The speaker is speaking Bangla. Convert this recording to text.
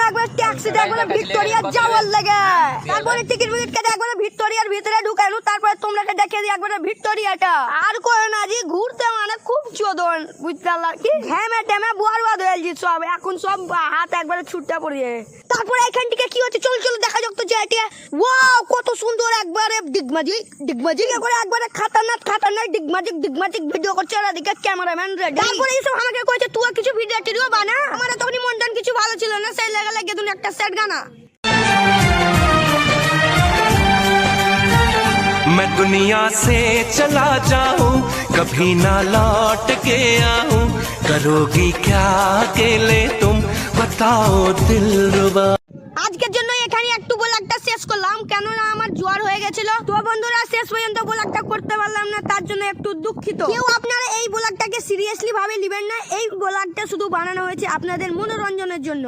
একবার ট্যাক্সিতে একবার ভিক্টোরিয়া যাওয়ার লাগে, তারপরে টিকিট কেটে একবার ভিক্টোরিয়ার ভিতরে ঢুকানো, তারপরে তোমরাকে দেখে দিই একবার ভিক্টোরিয়াটা। আর করে না জি, ঘুরতে মানে খুব চোদন, বুঝতে পারলাম কি ঘ্যামে ট্যামে বরবাদ হয়ে গেছি সব, এখন সব হাত একবারে ছুটতে পড়িয়ে। তারপরে এখান থেকে কি হচ্ছে, চল চল দেখা যাক তো জায়গাটা। ওয়াও কত সুন্দর, একবারে ডিগমাজিক ডিগমাজিক করে একবারে খাতারনাক খাতারনাক ডিগমাজিক ডিগমাজিক ভিডিও করছে, আর এদিকে ক্যামেরাম্যান রেডি। তারপরে এইসব আমাকে কইছে তুই কিছু ভিডিও টিডিও বানা, আমার তখনই মনটা কিছু ভালো ছিল না, সেই লেগে তুমি একটা সেট গানা। मैं दुनिया से चला जाऊं, कभी ना लौट के आऊं, करोगी क्या अकेले तुम बताओ दिलरुबा। আজকের জন্য এখানে একটু ব্লগটা শেষ করলাম, কেননা আমার জ্বর হয়ে গেছিল। তো বন্ধুরা শেষ পর্যন্ত ব্লগটা করতে পারলাম না, তার জন্য একটু দুঃখিত। কেউ আপনারা এই ব্লগটাকে সিরিয়াসলি ভাবে নেবেন না, এই ব্লগটা শুধু বানানো হয়েছে আপনাদের মনোরঞ্জনের জন্য।